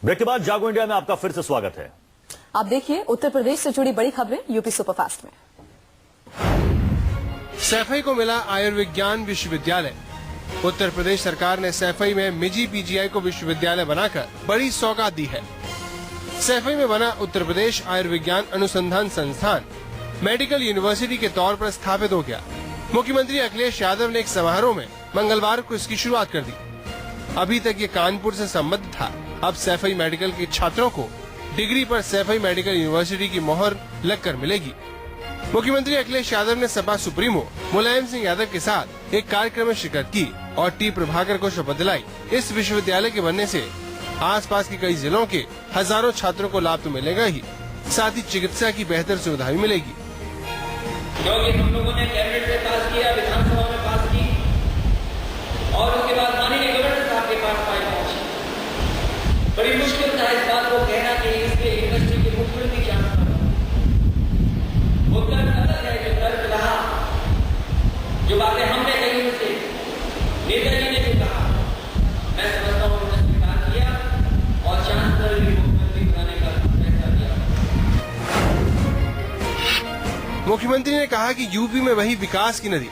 Break के बाद जागो इंडिया में आपका फिर से स्वागत है। आप देखिए उत्तर प्रदेश से जुड़ी बड़ी खबरें यूपी सुपरफास्ट में। सैफई को मिला आयुर्विज्ञान विश्वविद्यालय। उत्तर प्रदेश सरकार ने सैफई में निजी पीजीआई को विश्वविद्यालय बनाकर बड़ी सौगात दी है। सैफई में बना उत्तर प्रदेश आयुर्विज्ञान अनुसंधान संस्थान मेडिकल यूनिवर्सिटी के तौर पर स्थापित हो गया। मुख्यमंत्री अखिलेश यादव ने एक समारोह में मंगलवार को इसकी शुरुआत कर दी। अभी तक ये कानपुर से संबद्ध था। अब सैफई मेडिकल के छात्रों को डिग्री पर सैफई मेडिकल यूनिवर्सिटी की मोहर लगकर मिलेगी। मुख्यमंत्री अखिलेश यादव ने सपा सुप्रीमो मुलायम सिंह यादव के साथ एक कार्यक्रम में शिरकत की और टी प्रभाकर को शपथ दिलाई। इस विश्वविद्यालय के बनने से आसपास के कई जिलों के हजारों छात्रों को लाभ तो मिलेगा ही, साथ ही चिकित्सा की बेहतर सुविधा भी मिलेगी। क्योंकि हम लोगों ने कैबिनेट में पास किया, विधानसभा में पास की और उसके बाद माननीय गवर्नर साहब के पास फाइल पहुंची। बड़ी मुश्किल था इस बात को कहना कि इसके यूनिवर्सिटी के मुख्यमंत्री क्या वो दर्द अलग है, जो दर्द रहा, जो बातें हमने कही उनसे, नेताजी ने जो कहा, मैं समझता हूँ उन्होंने स्वीकार किया और चांसलर भी मुख्यमंत्री बनाने का फैसला किया। मुख्यमंत्री ने कहा कि यूपी में वही विकास की नदी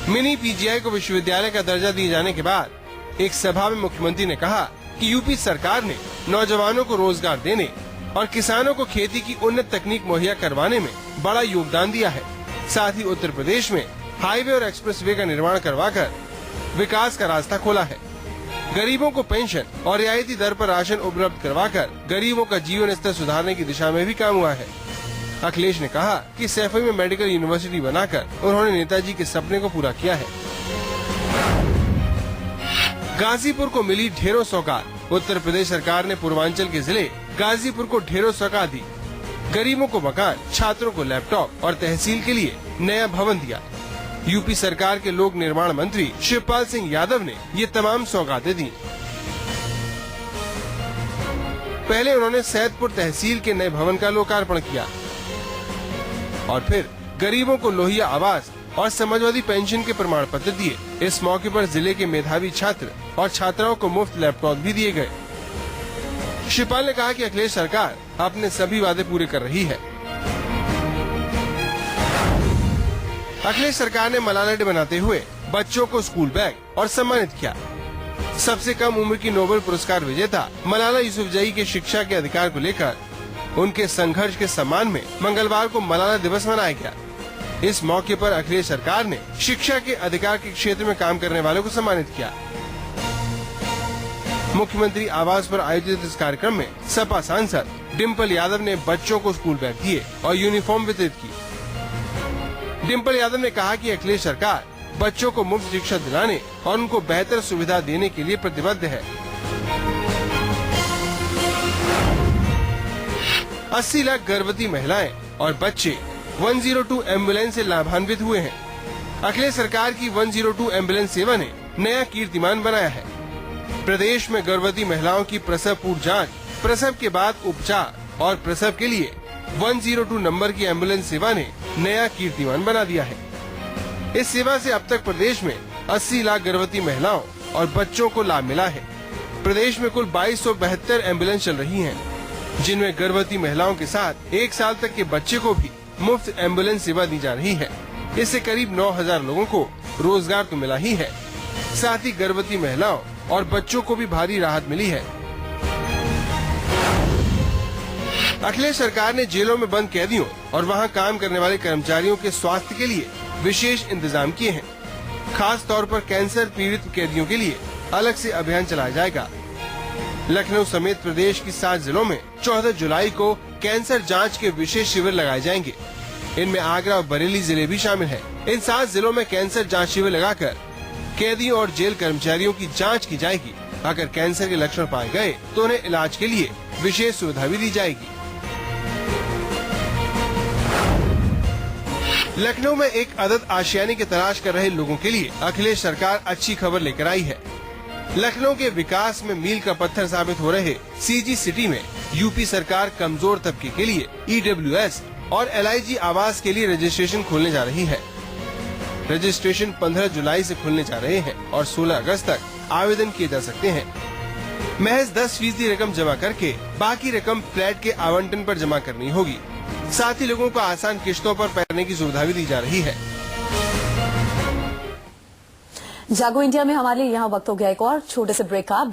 मिनी पीजीआई को विश्वविद्यालय का दर्जा दिए जाने के बाद एक सभा में मुख्यमंत्री ने कहा कि यूपी सरकार ने नौजवानों को रोजगार देने और किसानों को खेती की उन्नत तकनीक मुहैया करवाने में बड़ा योगदान दिया है। साथ ही उत्तर प्रदेश में हाईवे और एक्सप्रेसवे का निर्माण करवाकर विकास का रास्ता खोला है। गरीबों को पेंशन और रियायती दर पर राशन उपलब्ध करवाकर गरीबों का जीवन स्तर सुधारने की दिशा में भी काम हुआ है। अखिलेश ने कहा कि सैफई में मेडिकल यूनिवर्सिटी बनाकर उन्होंने नेताजी के सपने को पूरा किया है। गाजीपुर को मिली ढेरों सौगात। उत्तर प्रदेश सरकार ने पूर्वांचल के जिले गाजीपुर को ढेरों सौगात दी। गरीबों को मकान, छात्रों को लैपटॉप और तहसील के लिए नया भवन दिया। यूपी सरकार के लोक निर्माण मंत्री शिवपाल सिंह यादव ने ये तमाम सौगातें दी। पहले उन्होंने सैदपुर तहसील के नए भवन का लोकार्पण किया और फिर गरीबों को लोहिया आवास और समाजवादी पेंशन के प्रमाण पत्र दिए। इस मौके पर जिले के मेधावी छात्र और छात्राओं को मुफ्त लैपटॉप भी दिए गए। शिवपाल ने कहा कि अखिलेश सरकार अपने सभी वादे पूरे कर रही है। अखिलेश सरकार ने मलाला डे मनाते हुए बच्चों को स्कूल बैग और सम्मानित किया। सबसे कम उम्र की नोबेल पुरस्कार विजेता मलाला यूसुफजई के शिक्षा के अधिकार को लेकर उनके संघर्ष के सम्मान में मंगलवार को मलाला दिवस मनाया गया। इस मौके पर अखिलेश सरकार ने शिक्षा के अधिकार के क्षेत्र में काम करने वालों को सम्मानित किया। मुख्यमंत्री आवास पर आयोजित इस कार्यक्रम में सपा सांसद डिम्पल यादव ने बच्चों को स्कूल बैग दिए और यूनिफॉर्म वितरित की। डिम्पल यादव ने कहा कि अखिलेश सरकार बच्चों को मुफ्त शिक्षा दिलाने और उनको बेहतर सुविधा देने के लिए प्रतिबद्ध है। 80 लाख गर्भवती महिलाएं और बच्चे 102 एम्बुलेंस से लाभान्वित हुए हैं। अखिलेश सरकार की 102 एम्बुलेंस सेवा ने नया कीर्तिमान बनाया है। प्रदेश में गर्भवती महिलाओं की प्रसव पूर्व जांच, प्रसव के बाद उपचार और प्रसव के लिए 102 नंबर की एम्बुलेंस सेवा ने नया कीर्तिमान बना दिया है। इस सेवा से अब तक प्रदेश में 80 लाख गर्भवती महिलाओं और बच्चों को लाभ मिला है। प्रदेश में कुल 2272 एम्बुलेंस चल रही हैं, जिनमें गर्भवती महिलाओं के साथ 1 साल तक के बच्चे को भी मुफ्त एम्बुलेंस सेवा दी जा रही है। इससे करीब 9000 लोगों को रोजगार तो मिला ही है, साथ ही गर्भवती महिलाओं और बच्चों को भी भारी राहत मिली है। अखिलेश सरकार ने जेलों में बंद कैदियों और वहां काम करने वाले कर्मचारियों के स्वास्थ्य के लिए विशेष इंतजाम किए हैं। खास तौर पर कैंसर पीड़ित कैदियों के लिए अलग से अभियान चलाया जाएगा। लखनऊ समेत प्रदेश की 7 जिलों में 14 जुलाई को कैंसर जांच के विशेष शिविर लगाए जाएंगे। इनमें आगरा और बरेली जिले भी शामिल हैं। इन 7 जिलों में कैंसर जांच शिविर लगाकर कैदियों और जेल कर्मचारियों की जांच की जाएगी। अगर कैंसर के लक्षण पाए गए तो उन्हें इलाज के लिए विशेष सुविधा भी दी जाएगी। लखनऊ में एक अदद आशियाने की तलाश कर रहे लोगों के लिए अखिलेश सरकार अच्छी खबर लेकर आई है। लखनऊ के विकास में मील का पत्थर साबित हो रहे सीजी सिटी में यूपी सरकार कमजोर तबके के लिए EWS और LIG आवास के लिए रजिस्ट्रेशन खोलने जा रही है। रजिस्ट्रेशन 15 जुलाई से खुलने जा रहे हैं और 16 अगस्त तक आवेदन किए जा सकते हैं। महज 10% रकम जमा करके बाकी रकम फ्लैट के आवंटन पर जमा करनी होगी। साथ ही लोगों को आसान किश्तों पर पैने की सुविधा भी दी जा रही है। जागो इंडिया में हमारे लिए यहाँ वक्त हो गया एक और छोटे से ब्रेक का।